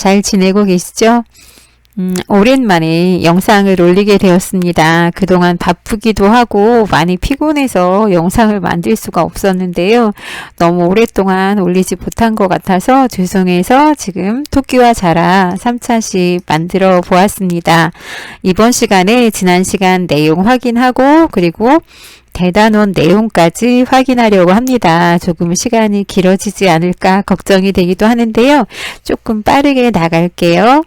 잘 지내고 계시죠? 오랜만에 영상을 올리게 되었습니다. 그동안 바쁘기도 하고 많이 피곤해서 영상을 만들 수가 없었는데요. 너무 오랫동안 올리지 못한 것 같아서 죄송해서 지금 토끼와 자라 3차씩 만들어 보았습니다. 이번 시간에 지난 시간 내용 확인하고 그리고 대단원 내용까지 확인하려고 합니다. 조금 시간이 길어지지 않을까 걱정이 되기도 하는데요. 조금 빠르게 나갈게요.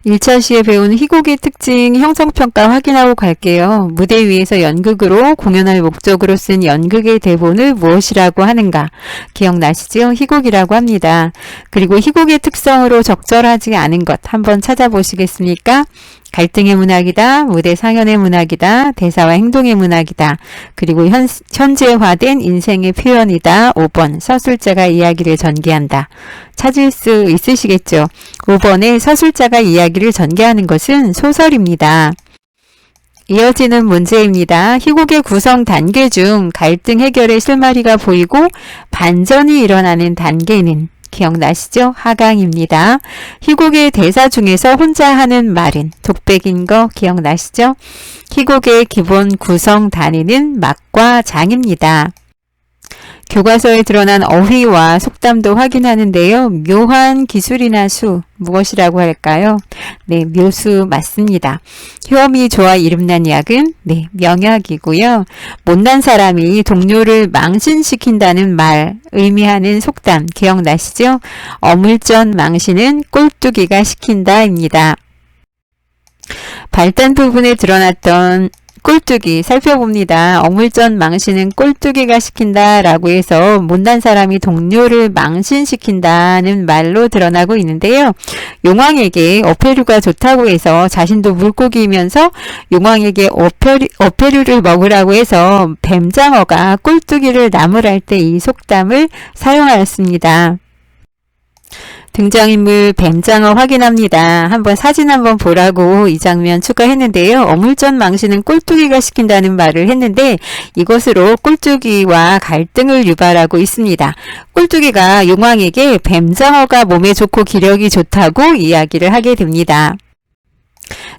1차 시에 배운 희곡의 특징, 형성평가 확인하고 갈게요. 무대 위에서 연극으로 공연할 목적으로 쓴 연극의 대본을 무엇이라고 하는가? 기억나시죠? 희곡이라고 합니다. 그리고 희곡의 특성으로 적절하지 않은 것 한번 찾아보시겠습니까? 갈등의 문학이다, 무대 상연의 문학이다, 대사와 행동의 문학이다, 그리고 현재화된 인생의 표현이다. 5번 서술자가 이야기를 전개한다. 찾을 수 있으시겠죠? 5번에 서술자가 이야기를 전개하는 것은 소설입니다. 이어지는 문제입니다. 희곡의 구성 단계 중 갈등 해결의 실마리가 보이고 반전이 일어나는 단계는 기억나시죠? 하강입니다. 희곡의 대사 중에서 혼자 하는 말은 독백인 거 기억나시죠? 희곡의 기본 구성 단위는 막과 장입니다. 교과서에 드러난 어휘와 속담도 확인하는데요. 묘한 기술이나 수 무엇이라고 할까요? 네, 묘수 맞습니다. 효험이 좋아 이름난 약은 네, 명약이고요. 못난 사람이 동료를 망신시킨다는 말 의미하는 속담 기억나시죠? 어물전 망신은 꼴뚜기가 시킨다입니다. 발단 부분에 드러났던 꼴뚜기 살펴봅니다. 어물전 망신은 꼴뚜기가 시킨다 라고 해서 못난 사람이 동료를 망신시킨다는 말로 드러나고 있는데요. 용왕에게 어패류가 좋다고 해서 자신도 물고기이면서 용왕에게 어패류를 먹으라고 해서 뱀장어가 꼴뚜기를 나무랄 때 이 속담을 사용하였습니다. 등장인물 뱀장어 확인합니다. 사진 한번 보라고 이 장면 추가했는데요. 어물전 망신은 꼴뚜기가 시킨다는 말을 했는데 이것으로 꼴뚜기와 갈등을 유발하고 있습니다. 꼴뚜기가 용왕에게 뱀장어가 몸에 좋고 기력이 좋다고 이야기를 하게 됩니다.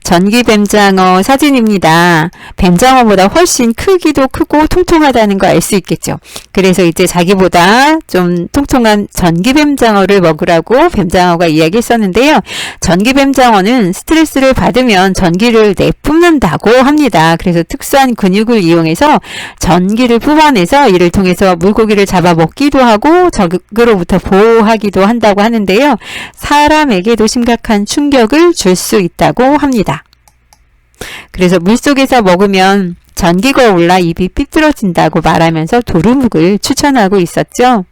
전기뱀장어 사진입니다. 뱀장어보다 훨씬 크기도 크고 통통하다는 거 알 수 있겠죠. 그래서 이제 자기보다 좀 통통한 전기뱀장어를 먹으라고 뱀장어가 이야기했었는데요. 전기뱀장어는 스트레스를 받으면 전기를 내뿜는다고 합니다. 그래서 특수한 근육을 이용해서 전기를 뿜어내서 이를 통해서 물고기를 잡아 먹기도 하고 적으로부터 보호하기도 한다고 하는데요. 사람에게도 심각한 충격을 줄 수 있다고 합니다. 그래서 물속에서 먹으면 전기가 올라 입이 삐뚤어진다고 말하면서 도루묵을 추천하고 있었죠.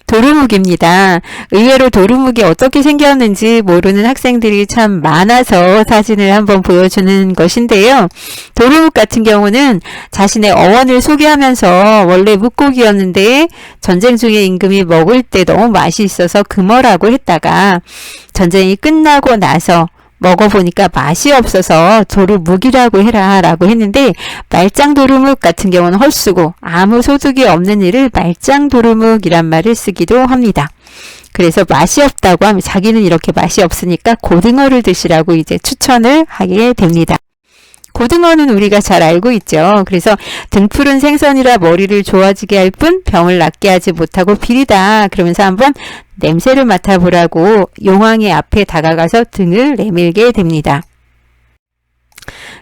도루묵입니다. 의외로 도루묵이 어떻게 생겼는지 모르는 학생들이 참 많아서 사진을 한번 보여주는 것인데요. 도루묵 같은 경우는 자신의 어원을 소개하면서 원래 물고기였는데 전쟁 중에 임금이 먹을 때 너무 맛이 있어서 금어라고 했다가 전쟁이 끝나고 나서 먹어보니까 맛이 없어서 도루묵이라고 해라 라고 했는데 말짱도루묵 같은 경우는 헐수고 아무 소득이 없는 일을 말짱도루묵이란 말을 쓰기도 합니다. 그래서 맛이 없다고 하면 자기는 이렇게 맛이 없으니까 고등어를 드시라고 이제 추천을 하게 됩니다. 고등어는 우리가 잘 알고 있죠. 그래서 등푸른 생선이라 머리를 좋아지게 할 뿐 병을 낫게 하지 못하고 비리다. 그러면서 한번 냄새를 맡아보라고 용왕의 앞에 다가가서 등을 내밀게 됩니다.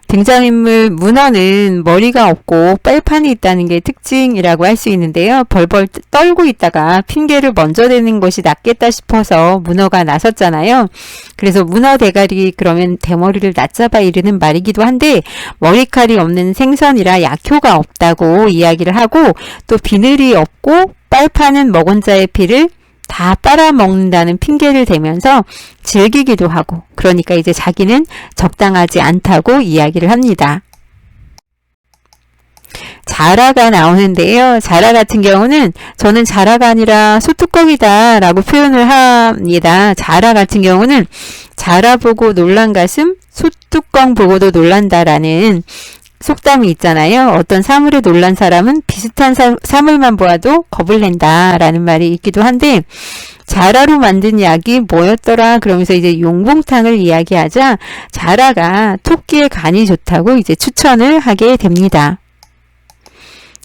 등장인물 문어는 머리가 없고 빨판이 있다는 게 특징이라고 할 수 있는데요. 벌벌 떨고 있다가 핑계를 먼저 대는 것이 낫겠다 싶어서 문어가 나섰잖아요. 그래서 문어 대가리 그러면 대머리를 낮잡아 이르는 말이기도 한데 머리칼이 없는 생선이라 약효가 없다고 이야기를 하고 또 비늘이 없고 빨판은 먹은 자의 피를 다 빨아먹는다는 핑계를 대면서 즐기기도 하고 그러니까 이제 자기는 적당하지 않다고 이야기를 합니다. 자라가 나오는데요. 자라 같은 경우는 저는 자라가 아니라 소뚜껑이다 라고 표현을 합니다. 자라 같은 경우는 자라 보고 놀란 가슴 소뚜껑 보고도 놀란다라는 속담이 있잖아요. 어떤 사물에 놀란 사람은 비슷한 사물만 보아도 겁을 낸다 라는 말이 있기도 한데, 자라로 만든 약이 뭐였더라 그러면서 이제 용봉탕을 이야기하자 자라가 토끼의 간이 좋다고 이제 추천을 하게 됩니다.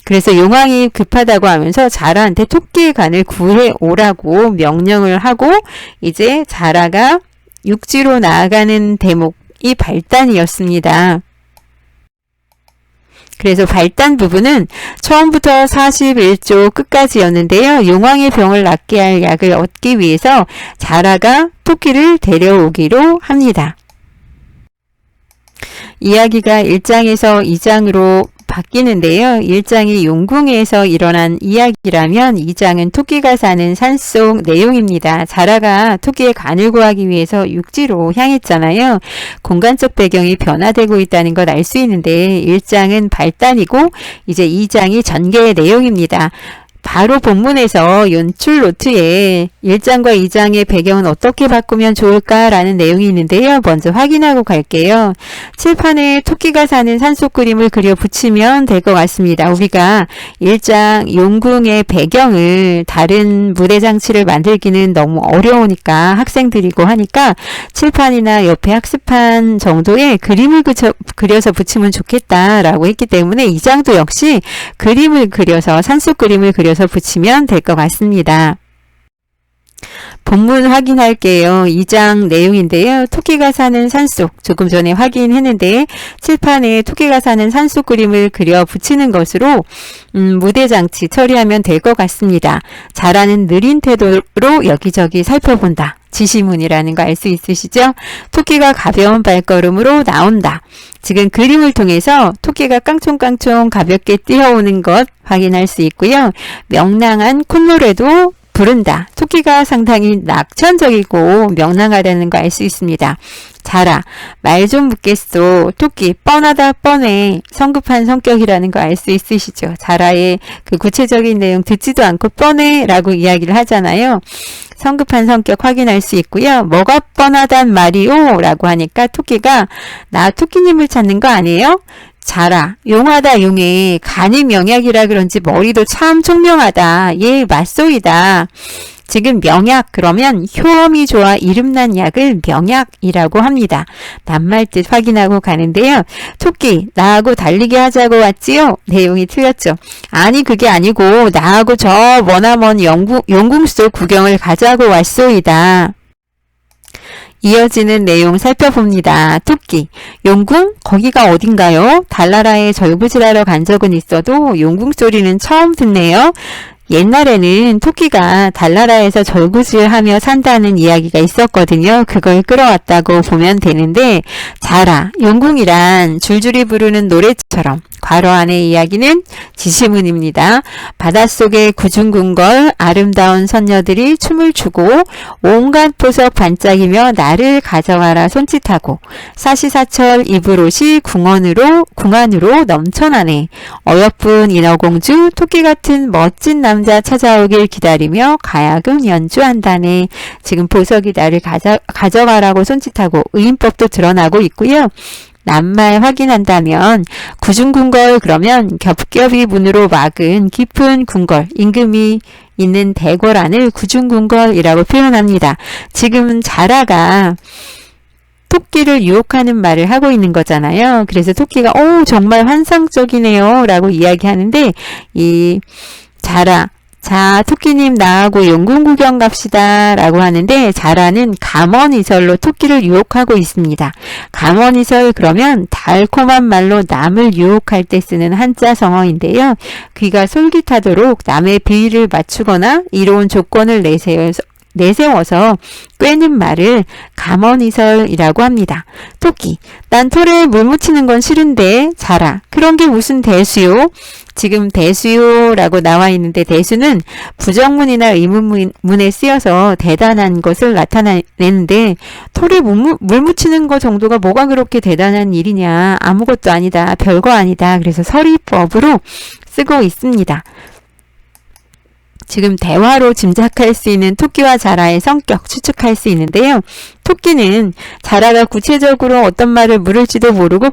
그래서 용왕이 급하다고 하면서 자라한테 토끼의 간을 구해 오라고 명령을 하고 이제 자라가 육지로 나아가는 대목이 발단이었습니다. 그래서 발단 부분은 처음부터 41조 끝까지였는데요. 용왕의 병을 낫게 할 약을 얻기 위해서 자라가 토끼를 데려오기로 합니다. 이야기가 1장에서 2장으로 바뀌는데요. 1장이 용궁에서 일어난 이야기라면 2장은 토끼가 사는 산속 내용입니다. 자라가 토끼의 간을 구하기 위해서 육지로 향했잖아요. 공간적 배경이 변화되고 있다는 걸 알 수 있는데 1장은 발단이고 이제 2장이 전개의 내용입니다. 바로 본문에서 연출 노트에 1장과 2장의 배경은 어떻게 바꾸면 좋을까라는 내용이 있는데요. 먼저 확인하고 갈게요. 칠판에 토끼가 사는 산속 그림을 그려 붙이면 될 것 같습니다. 우리가 1장 용궁의 배경을 다른 무대 장치를 만들기는 너무 어려우니까 학생들이고 하니까 칠판이나 옆에 학습판 정도의 그림을 그려서 붙이면 좋겠다라고 했기 때문에 2장도 역시 그림을 그려서 산속 그림을 그려서 붙이면 될 것 같습니다. 본문 확인할게요. 2장 내용인데요. 토끼가 사는 산속, 조금 전에 확인했는데 칠판에 토끼가 사는 산속 그림을 그려 붙이는 것으로 무대장치 처리하면 될 것 같습니다. 자라는 느린 태도로 여기저기 살펴본다. 지시문이라는 거 알 수 있으시죠? 토끼가 가벼운 발걸음으로 나온다. 지금 그림을 통해서 토끼가 깡총깡총 가볍게 뛰어오는 것 확인할 수 있고요. 명랑한 콧노래도 부른다. 토끼가 상당히 낙천적이고 명랑하다는 거 알 수 있습니다. 자라, 말 좀 묻겠소. 토끼, 뻔하다 뻔해. 성급한 성격이라는 거 알 수 있으시죠? 자라의 그 구체적인 내용 듣지도 않고 뻔해 라고 이야기를 하잖아요. 성급한 성격 확인할 수 있고요. 뭐가 뻔하단 말이오? 라고 하니까 토끼가 나 토끼님을 찾는 거 아니에요? 자라, 용하다 용해. 간이 명약이라 그런지 머리도 참 총명하다. 얘 맞소이다. 지금 명약 그러면 효험이 좋아 이름난 약을 명약이라고 합니다. 낱말 뜻 확인하고 가는데요. 토끼, 나하고 달리기 하자고 왔지요? 내용이 틀렸죠. 아니 그게 아니고 나하고 저 머나먼 용궁 속 구경을 가자고 왔소이다. 이어지는 내용 살펴봅니다. 토끼, 용궁? 거기가 어딘가요? 달나라에 절구질하러 간 적은 있어도 용궁 소리는 처음 듣네요. 옛날에는 토끼가 달나라에서 절구질하며 산다는 이야기가 있었거든요. 그걸 끌어왔다고 보면 되는데 자라, 용궁이란 줄줄이 부르는 노래처럼 괄호 안의 이야기는 지시문입니다. 바닷속의 구중궁궐 아름다운 선녀들이 춤을 추고 온갖 보석 반짝이며 나를 가져가라 손짓하고 사시사철 입을 옷이 궁안으로 넘쳐나네. 어여쁜 인어공주 토끼 같은 멋진 남자 찾아오길 기다리며 가야금 연주한다네. 지금 보석이 나를 가져가라고 손짓하고 의인법도 드러나고 있고요. 낱말 확인한다면 구중궁궐 그러면 겹겹이 문으로 막은 깊은 궁궐, 임금이 있는 대궐 안을 구중궁궐이라고 표현합니다. 지금 자라가 토끼를 유혹하는 말을 하고 있는 거잖아요. 그래서 토끼가 정말 환상적이네요 라고 이야기하는데 이 자라, 자 토끼님 나하고 용궁 구경 갑시다 라고 하는데 자라는 감언이설로 토끼를 유혹하고 있습니다. 감언이설 그러면 달콤한 말로 남을 유혹할 때 쓰는 한자 성어인데요. 귀가 솔깃하도록 남의 비위를 맞추거나 이로운 조건을 내세워서 꿰는 말을 감언이설이라고 합니다. 토끼, 난 털에 물 묻히는 건 싫은데. 자라, 그런 게 무슨 대수요? 지금 대수요라고 나와 있는데 대수는 부정문이나 의문문에 쓰여서 대단한 것을 나타내는데 털에 물 묻히는 거 정도가 뭐가 그렇게 대단한 일이냐. 아무것도 아니다. 별거 아니다. 그래서 서리법으로 쓰고 있습니다. 지금 대화로 짐작할 수 있는 토끼와 자라의 성격 추측할 수 있는데요. 토끼는 자라가 구체적으로 어떤 말을 물을지도 모르고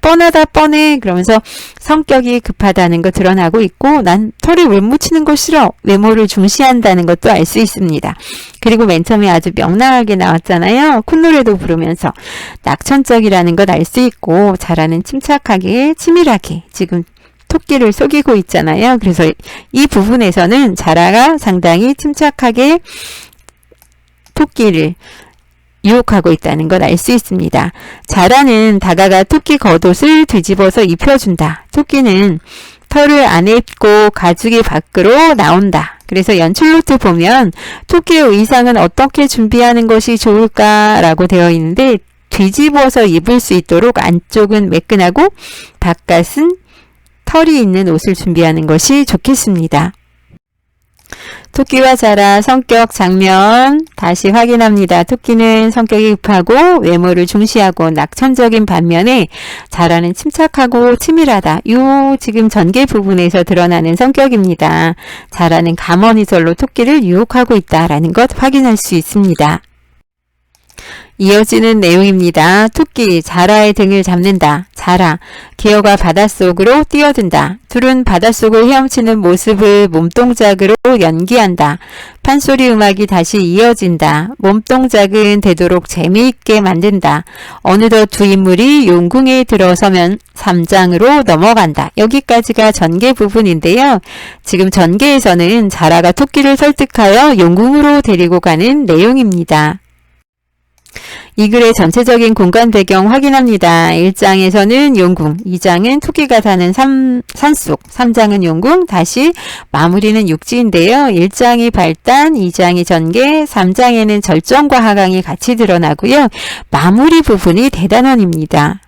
뻔하다 뻔해 그러면서 성격이 급하다는 거 드러나고 있고 난 털이 왜 묻히는 거 싫어 외모를 중시한다는 것도 알 수 있습니다. 그리고 맨 처음에 아주 명랑하게 나왔잖아요. 콧노래도 부르면서 낙천적이라는 것 알 수 있고 자라는 침착하게 치밀하게 지금 토끼를 속이고 있잖아요. 그래서 이 부분에서는 자라가 상당히 침착하게 토끼를 유혹하고 있다는 걸 알 수 있습니다. 자라는 다가가 토끼 겉옷을 뒤집어서 입혀준다. 토끼는 털을 안 입고 가죽이 밖으로 나온다. 그래서 연출노트 보면 토끼의 의상은 어떻게 준비하는 것이 좋을까라고 되어 있는데 뒤집어서 입을 수 있도록 안쪽은 매끈하고 바깥은 털이 있는 옷을 준비하는 것이 좋겠습니다. 토끼와 자라 성격 장면 다시 확인합니다. 토끼는 성격이 급하고 외모를 중시하고 낙천적인 반면에 자라는 침착하고 치밀하다. 요 지금 전개 부분에서 드러나는 성격입니다. 자라는 가머니절로 토끼를 유혹하고 있다라는 것 확인할 수 있습니다. 이어지는 내용입니다. 토끼, 자라의 등을 잡는다. 자라, 기어가 바닷속으로 뛰어든다. 둘은 바닷속을 헤엄치는 모습을 몸동작으로 연기한다. 판소리 음악이 다시 이어진다. 몸동작은 되도록 재미있게 만든다. 어느덧 두 인물이 용궁에 들어서면 3장으로 넘어간다. 여기까지가 전개 부분인데요. 지금 전개에서는 자라가 토끼를 설득하여 용궁으로 데리고 가는 내용입니다. 이 글의 전체적인 공간 배경 확인합니다. 1장에서는 용궁, 2장은 토끼가 사는 산속, 3장은 용궁, 다시 마무리는 육지인데요. 1장이 발단, 2장이 전개, 3장에는 절정과 하강이 같이 드러나고요. 마무리 부분이 대단원입니다.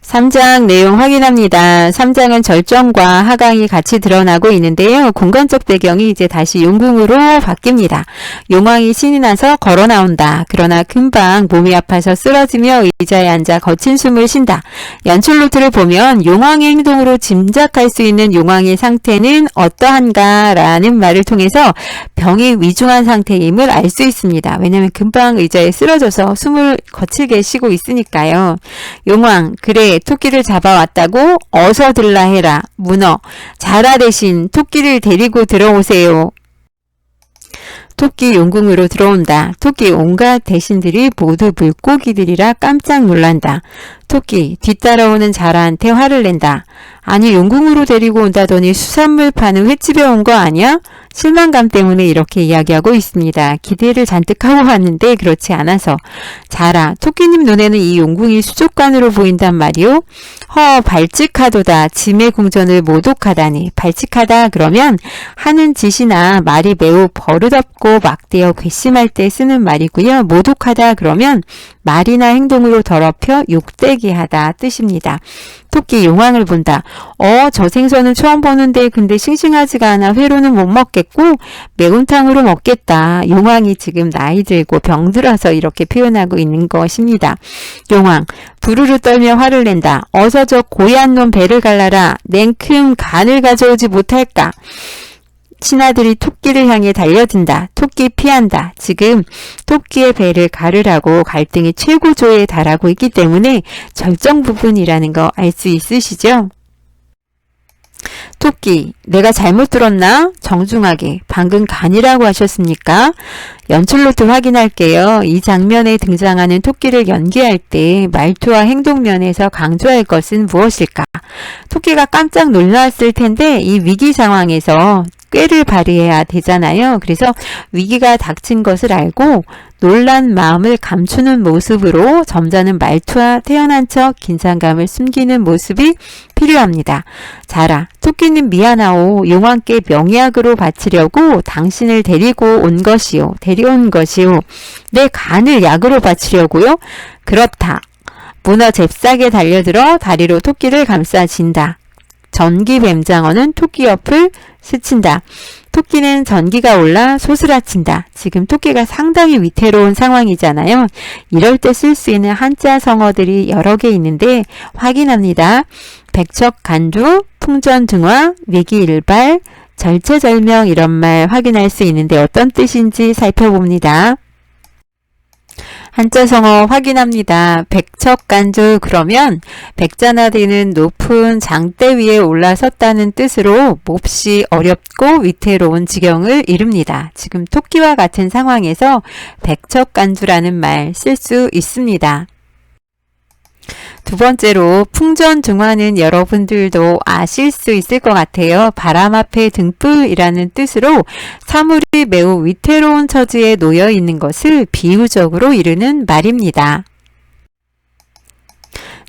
3장 내용 확인합니다. 3장은 절정과 하강이 같이 드러나고 있는데요. 공간적 배경이 이제 다시 용궁으로 바뀝니다. 용왕이 신이 나서 걸어 나온다. 그러나 금방 몸이 아파서 쓰러지며 의자에 앉아 거친 숨을 쉰다. 연출 노트를 보면 용왕의 행동으로 짐작할 수 있는 용왕의 상태는 어떠한가 라는 말을 통해서 병이 위중한 상태임을 알 수 있습니다. 왜냐하면 금방 의자에 쓰러져서 숨을 거칠게 쉬고 있으니까요. 용왕, 그래 토끼를 잡아왔다고 어서 들라 해라. 문어, 자라 대신 토끼를 데리고 들어오세요. 토끼 용궁으로 들어온다. 토끼 온갖 대신들이 모두 물고기들이라 깜짝 놀란다. 토끼 뒤따라오는 자라한테 화를 낸다. 아니 용궁으로 데리고 온다더니 수산물 파는 횟집에 온 거 아니야? 실망감 때문에 이렇게 이야기하고 있습니다. 기대를 잔뜩 하고 왔는데 그렇지 않아서 자라, 토끼님 눈에는 이 용궁이 수족관으로 보인단 말이오? 발칙하도다. 짐의 궁전을 모독하다니. 발칙하다 그러면 하는 짓이나 말이 매우 버릇없고 막대어 괘씸할 때 쓰는 말이고요. 모독하다 그러면 말이나 행동으로 더럽혀 욕되게 하다 뜻입니다. 토끼 용왕을 본다. 저 생선은 처음 보는데 근데 싱싱하지가 않아 회로는 못 먹겠고 매운탕으로 먹겠다. 용왕이 지금 나이 들고 병들어서 이렇게 표현하고 있는 것입니다. 용왕, 부르르 떨며 화를 낸다. 어서 저 고얀 놈 배를 갈라라. 냉큼 간을 가져오지 못할까. 신하들이 토끼를 향해 달려든다. 토끼 피한다. 지금 토끼의 배를 가르라고 갈등이 최고조에 달하고 있기 때문에 절정 부분이라는 거 알 수 있으시죠? 토끼, 내가 잘못 들었나? 정중하게, 방금 간이라고 하셨습니까? 연출노트 확인할게요. 이 장면에 등장하는 토끼를 연기할 때 말투와 행동 면에서 강조할 것은 무엇일까? 토끼가 깜짝 놀랐을 텐데 이 위기 상황에서 꾀를 발휘해야 되잖아요. 그래서 위기가 닥친 것을 알고 놀란 마음을 감추는 모습으로 점잖은 말투와 태연한 척 긴장감을 숨기는 모습이 필요합니다. 자라, 토끼님 미안하오. 용왕께 명약으로 바치려고 당신을 데려온 것이오. 내 간을 약으로 바치려고요? 그렇다. 문어 잽싸게 달려들어 다리로 토끼를 감싸진다. 전기뱀장어는 토끼 옆을 스친다. 토끼는 전기가 올라 소스라친다. 지금 토끼가 상당히 위태로운 상황이잖아요. 이럴 때 쓸 수 있는 한자 성어들이 여러 개 있는데 확인합니다. 백척간두, 풍전등화, 위기일발, 절체절명 이런 말 확인할 수 있는데 어떤 뜻인지 살펴봅니다. 한자성어 확인합니다. 백척간주 그러면 백자나리는 높은 장대 위에 올라섰다는 뜻으로 몹시 어렵고 위태로운 지경을 이룹니다. 지금 토끼와 같은 상황에서 백척간주라는 말 쓸 수 있습니다. 두 번째로 풍전등화는 여러분들도 아실 수 있을 것 같아요. 바람 앞에 등불이라는 뜻으로 사물이 매우 위태로운 처지에 놓여 있는 것을 비유적으로 이르는 말입니다.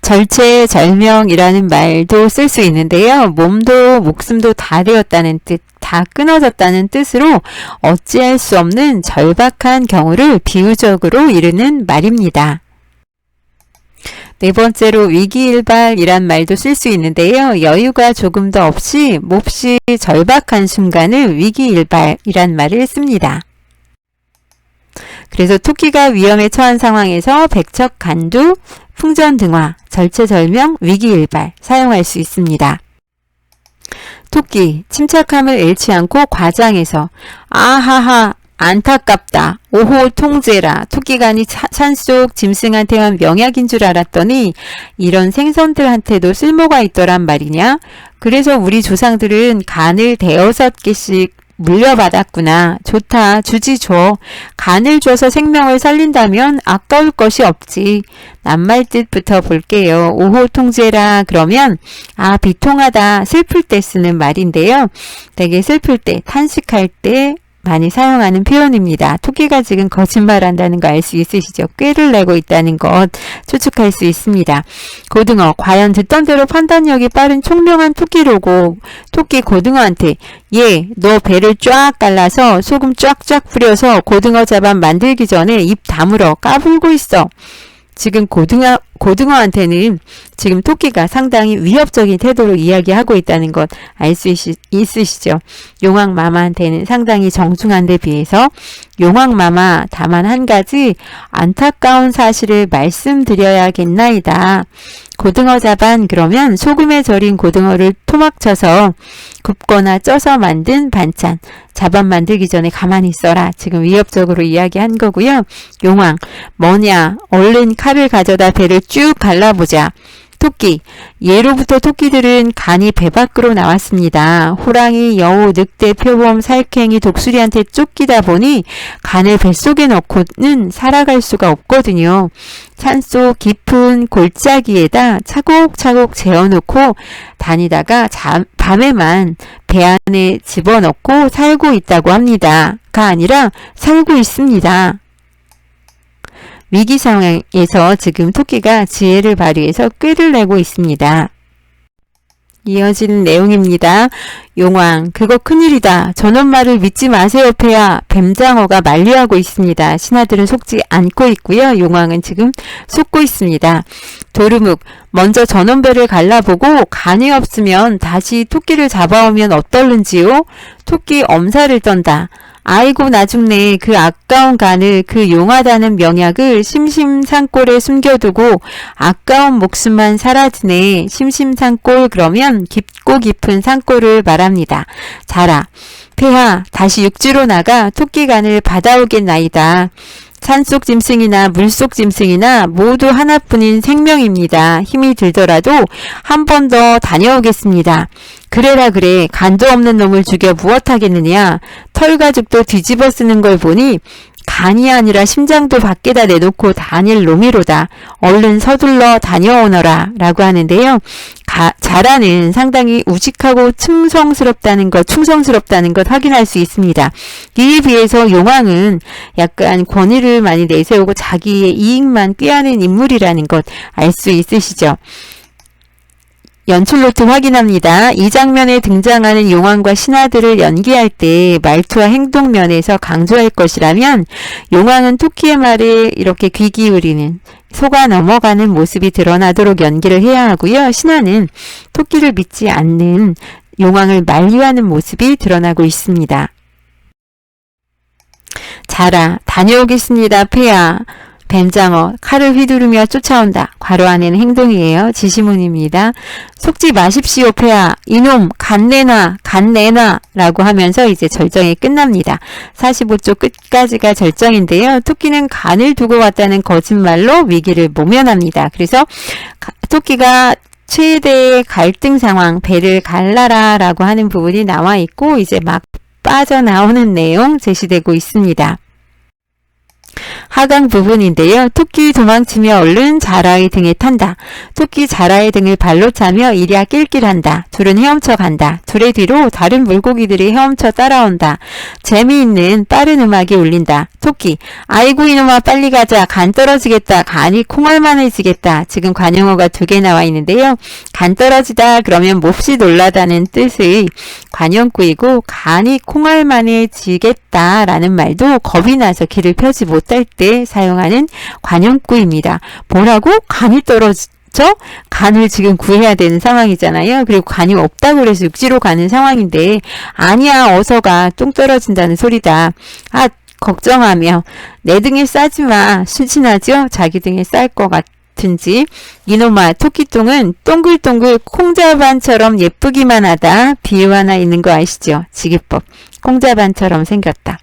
절체절명이라는 말도 쓸 수 있는데요. 몸도 목숨도 다 되었다는 뜻, 다 끊어졌다는 뜻으로 어찌할 수 없는 절박한 경우를 비유적으로 이르는 말입니다. 네 번째로 위기일발이란 말도 쓸 수 있는데요. 여유가 조금 더 없이 몹시 절박한 순간을 위기일발이란 말을 씁니다. 그래서 토끼가 위험에 처한 상황에서 백척간두, 풍전등화, 절체절명, 위기일발 사용할 수 있습니다. 토끼, 침착함을 잃지 않고 과장해서 아하하 안타깝다. 오호 통제라. 토끼간이 산속 짐승한테만 명약인 줄 알았더니 이런 생선들한테도 쓸모가 있더란 말이냐. 그래서 우리 조상들은 간을 5-6개씩 물려받았구나. 좋다. 주지 줘. 간을 줘서 생명을 살린다면 아까울 것이 없지. 낱말 뜻부터 볼게요. 오호 통제라 그러면 비통하다. 슬플 때 쓰는 말인데요. 되게 슬플 때, 탄식할 때 많이 사용하는 표현입니다. 토끼가 지금 거짓말한다는 거 알 수 있으시죠? 꾀를 내고 있다는 것 추측할 수 있습니다. 고등어, 과연 듣던 대로 판단력이 빠른 총명한 토끼로고 토끼 고등어한테 너 배를 쫙 갈라서 소금 쫙쫙 뿌려서 고등어 자반 만들기 전에 입 다물어 까불고 있어. 지금 고등어한테는 지금 토끼가 상당히 위협적인 태도로 이야기하고 있다는 것 알 수 있으시죠? 용왕마마한테는 상당히 정중한 데 비해서 용왕마마 다만 한 가지 안타까운 사실을 말씀드려야겠나이다. 고등어 자반 그러면 소금에 절인 고등어를 토막쳐서 굽거나 쪄서 만든 반찬. 자반 만들기 전에 가만히 있어라. 지금 위협적으로 이야기한 거고요. 용왕 뭐냐 얼른 칼을 가져다 배를 쭉 갈라보자. 토끼 예로부터 토끼들은 간이 배 밖으로 나왔습니다. 호랑이, 여우, 늑대, 표범, 살쾡이, 독수리한테 쫓기다 보니 간을 뱃속에 넣고는 살아갈 수가 없거든요. 산속 깊은 골짜기에다 차곡차곡 재워놓고 다니다가 밤에만 배 안에 집어넣고 살고 있다고 합니다. 가 아니라 살고 있습니다. 위기 상황에서 지금 토끼가 지혜를 발휘해서 꾀를 내고 있습니다. 이어지는 내용입니다. 용왕, 그거 큰일이다. 저놈 말을 믿지 마세요, 폐하. 뱀장어가 만류하고 있습니다. 신하들은 속지 않고 있고요. 용왕은 지금 속고 있습니다. 도루묵, 먼저 저놈 배를 갈라보고 간이 없으면 다시 토끼를 잡아오면 어떨는지요? 토끼 엄살을 떤다. 아이고 나중네 그 아까운 간을 그 용하다는 명약을 심심산골에 숨겨두고 아까운 목숨만 사라지네. 심심산골 그러면 깊고 깊은 산골을 말합니다. 자라 폐하 다시 육지로 나가 토끼간을 받아오겠나이다. 산속 짐승이나 물속 짐승이나 모두 하나뿐인 생명입니다. 힘이 들더라도 한 번 더 다녀오겠습니다. 그래라 그래 간도 없는 놈을 죽여 무엇하겠느냐. 털가죽도 뒤집어 쓰는 걸 보니 간이 아니라 심장도 밖에다 내놓고 다닐 놈이로다. 얼른 서둘러 다녀오너라 라고 하는데요. 자라는 상당히 우직하고 충성스럽다는 것 확인할 수 있습니다. 이에 비해서 용왕은 약간 권위를 많이 내세우고 자기의 이익만 꾀하는 인물이라는 것 알 수 있으시죠? 연출노트 확인합니다. 이 장면에 등장하는 용왕과 신하들을 연기할 때 말투와 행동 면에서 강조할 것이라면 용왕은 토끼의 말에 이렇게 귀 기울이는 속아 넘어가는 모습이 드러나도록 연기를 해야 하고요. 신하는 토끼를 믿지 않는 용왕을 만류하는 모습이 드러나고 있습니다. 자라 다녀오겠습니다. 폐하. 뱀장어 칼을 휘두르며 쫓아온다. 괄호 안에는 행동이에요. 지시문입니다. 속지 마십시오 폐하. 이놈 간 내놔 간 내놔 라고 하면서 이제 절정이 끝납니다. 45쪽 끝까지가 절정인데요. 토끼는 간을 두고 왔다는 거짓말로 위기를 모면합니다. 그래서 토끼가 최대의 갈등 상황, 배를 갈라라 라고 하는 부분이 나와 있고 이제 막 빠져나오는 내용 제시되고 있습니다. 하강 부분인데요. 토끼 도망치며 얼른 자라의 등에 탄다. 토끼 자라의 등을 발로 차며 이랴 낄낄한다. 둘은 헤엄쳐 간다. 둘의 뒤로 다른 물고기들이 헤엄쳐 따라온다. 재미있는 빠른 음악이 울린다. 토끼 아이고 이놈아 빨리 가자. 간 떨어지겠다. 간이 콩알만해지겠다. 지금 관용어가 2개 나와 있는데요. 간 떨어지다 그러면 몹시 놀라다는 뜻의 관용구이고 간이 콩알만해지겠다 라는 말도 겁이 나서 길을 펴지 못할 때 사용하는 관용구입니다. 뭐라고? 간이 떨어져? 간을 지금 구해야 되는 상황이잖아요. 그리고 간이 없다고 그래서 육지로 가는 상황인데 아니야 어서 가. 똥 떨어진다는 소리다. 아 걱정하며 내 등에 싸지 마. 순진하죠? 자기 등에 쌀 것 같은지. 이놈아 토끼똥은 동글동글 콩자반처럼 예쁘기만 하다. 비유 하나 있는 거 아시죠? 지기법. 콩자반처럼 생겼다.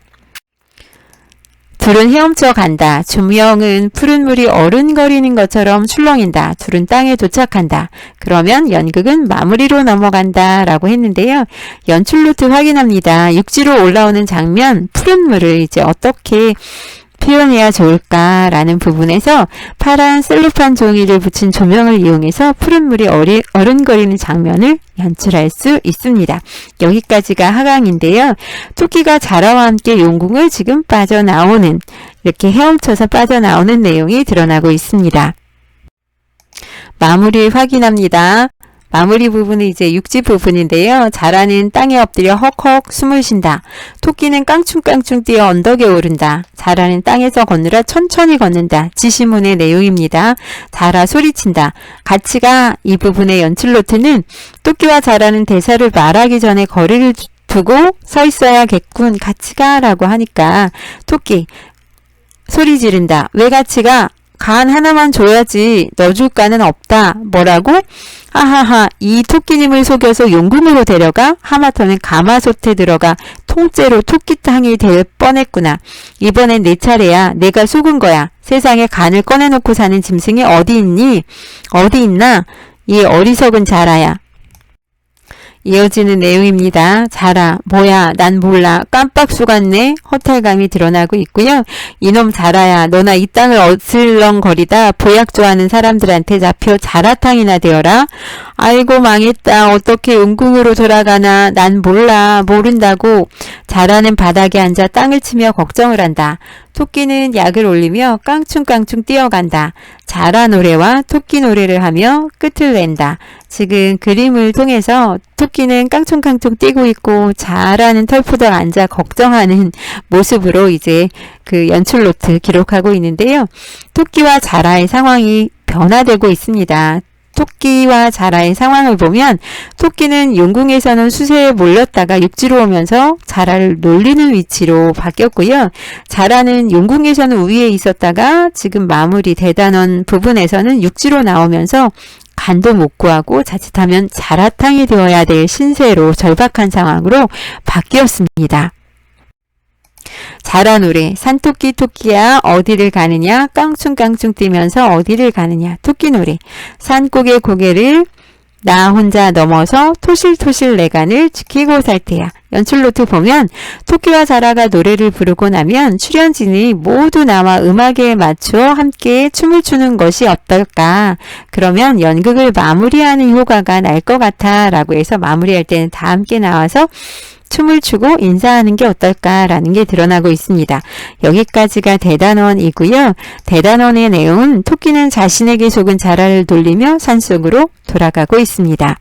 둘은 헤엄쳐 간다. 주명은 푸른 물이 어른거리는 것처럼 출렁인다. 둘은 땅에 도착한다. 그러면 연극은 마무리로 넘어간다 라고 했는데요. 연출 노트 확인합니다. 육지로 올라오는 장면, 푸른 물을 이제 어떻게 표현해야 좋을까라는 부분에서 파란 셀로판 종이를 붙인 조명을 이용해서 푸른 물이 어른거리는 장면을 연출할 수 있습니다. 여기까지가 하강인데요. 토끼가 자라와 함께 용궁을 지금 빠져나오는 이렇게 헤엄쳐서 빠져나오는 내용이 드러나고 있습니다. 마무리 확인합니다. 마무리 부분은 이제 육지 부분인데요. 자라는 땅에 엎드려 헉헉 숨을 쉰다. 토끼는 깡충깡충 뛰어 언덕에 오른다. 자라는 땅에서 걷느라 천천히 걷는다. 지시문의 내용입니다. 자라 소리친다. 같이 가. 이 부분의 연출 노트는 토끼와 자라는 대사를 말하기 전에 거리를 두고 서 있어야겠군. 같이 가라고 하니까 토끼 소리 지른다. 왜 같이 가? 간 하나만 줘야지. 너 줄 간은 없다. 뭐라고? 하하하 이 토끼님을 속여서 용궁으로 데려가? 하마터는 가마솥에 들어가 통째로 토끼탕이 될 뻔했구나. 이번엔 내 차례야. 내가 속은 거야. 세상에 간을 꺼내놓고 사는 짐승이 어디 있니? 어디 있나? 이 어리석은 자라야. 이어지는 내용입니다. 자라 뭐야 난 몰라 깜빡 속았네. 허탈감이 드러나고 있고요. 이놈 자라야 너나 이 땅을 어슬렁거리다 보약 좋아하는 사람들한테 잡혀 자라탕이나 되어라. 아이고 망했다. 어떻게 용궁으로 돌아가나. 난 몰라 모른다고. 자라는 바닥에 앉아 땅을 치며 걱정을 한다. 토끼는 약을 올리며 깡충깡충 뛰어간다. 자라 노래와 토끼 노래를 하며 끝을 낸다. 지금 그림을 통해서 토끼는 깡충깡충 뛰고 있고 자라는 털포덕 앉아 걱정하는 모습으로 이제 그 연출 노트 기록하고 있는데요. 토끼와 자라의 상황이 변화되고 있습니다. 토끼와 자라의 상황을 보면 토끼는 용궁에서는 수세에 몰렸다가 육지로 오면서 자라를 놀리는 위치로 바뀌었고요. 자라는 용궁에서는 위에 있었다가 지금 마무리 대단원 부분에서는 육지로 나오면서 간도 못 구하고 자칫하면 자라탕이 되어야 될 신세로 절박한 상황으로 바뀌었습니다. 자라 노래 산토끼 토끼야 어디를 가느냐 깡충깡충 뛰면서 어디를 가느냐 토끼 노래 산꼭의 고개를 나 혼자 넘어서 토실토실 내간을 지키고 살 테야. 연출 노트 보면 토끼와 자라가 노래를 부르고 나면 출연진이 모두 나와 음악에 맞추어 함께 춤을 추는 것이 어떨까. 그러면 연극을 마무리하는 효과가 날 것 같아 라고 해서 마무리할 때는 다 함께 나와서 춤을 추고 인사하는 게 어떨까라는 게 드러나고 있습니다. 여기까지가 대단원이고요. 대단원의 내용은 토끼는 자신에게 속은 자라를 돌리며 산속으로 돌아가고 있습니다.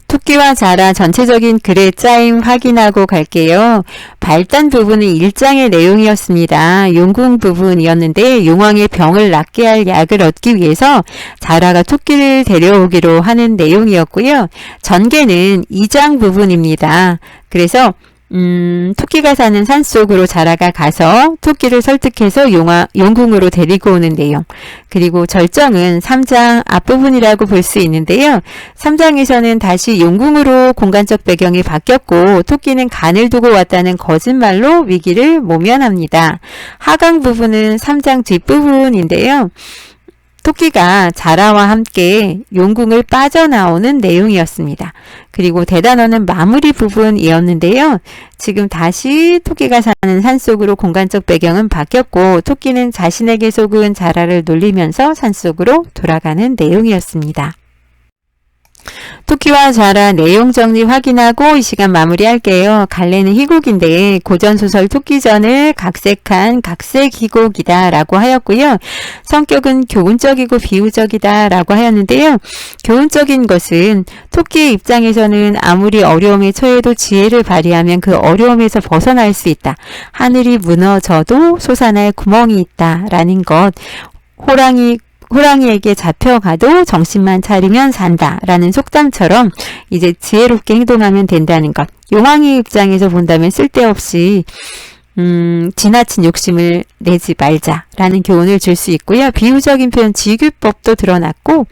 토끼와 자라 전체적인 글의 짜임 확인하고 갈게요. 발단 부분은 1장의 내용이었습니다. 용궁 부분이었는데 용왕의 병을 낫게 할 약을 얻기 위해서 자라가 토끼를 데려오기로 하는 내용이었고요. 전개는 2장 부분입니다. 그래서 토끼가 사는 산속으로 자라가 가서 토끼를 설득해서 용궁으로 데리고 오는 내용. 그리고 절정은 3장 앞부분이라고 볼 수 있는데요. 3장에서는 다시 용궁으로 공간적 배경이 바뀌었고 토끼는 간을 두고 왔다는 거짓말로 위기를 모면합니다. 하강 부분은 3장 뒷부분인데요. 토끼가 자라와 함께 용궁을 빠져나오는 내용이었습니다. 그리고 대단원은 마무리 부분이었는데요. 지금 다시 토끼가 사는 산속으로 공간적 배경은 바뀌었고 토끼는 자신에게 속은 자라를 놀리면서 산속으로 돌아가는 내용이었습니다. 토끼와 자라 내용 정리 확인하고 이 시간 마무리할게요. 갈래는 희곡인데 고전소설 토끼전을 각색한 각색 희곡이다 라고 하였고요. 성격은 교훈적이고 비유적이다 라고 하였는데요. 교훈적인 것은 토끼의 입장에서는 아무리 어려움에 처해도 지혜를 발휘하면 그 어려움에서 벗어날 수 있다. 하늘이 무너져도 솟아날 구멍이 있다 라는 것. 호랑이에게 잡혀가도 정신만 차리면 산다 라는 속담처럼 이제 지혜롭게 행동하면 된다는 것. 용왕의 입장에서 본다면 쓸데없이 지나친 욕심을 내지 말자라는 교훈을 줄 수 있고요. 비유적인 표현 지규법도 드러났고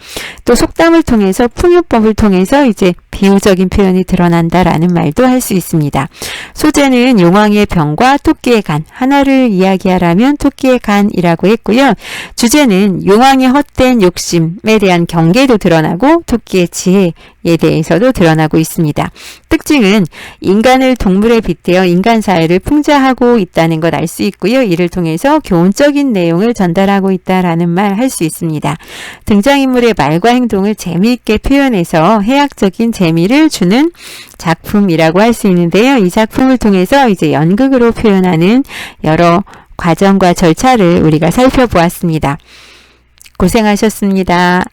또 속담을 통해서 풍요법을 통해서 이제 비유적인 표현이 드러난다라는 말도 할 수 있습니다. 소재는 용왕의 병과 토끼의 간, 하나를 이야기하라면 토끼의 간이라고 했고요. 주제는 용왕의 헛된 욕심에 대한 경계도 드러나고 토끼의 지혜에 대해서도 드러나고 있습니다. 특징은 인간을 동물에 빗대어 인간 사회를 풍자하고 있다는 것 알 수 있고요. 이를 통해서 교훈적인 내용을 전달하고 있다라는 말 할 수 있습니다. 등장인물의 말과 행동을 재미있게 표현해서 해학적인 재미를 주는 작품이라고 할 수 있는데요. 이 작품을 통해서 이제 연극으로 표현하는 여러 과정과 절차를 우리가 살펴보았습니다. 고생하셨습니다.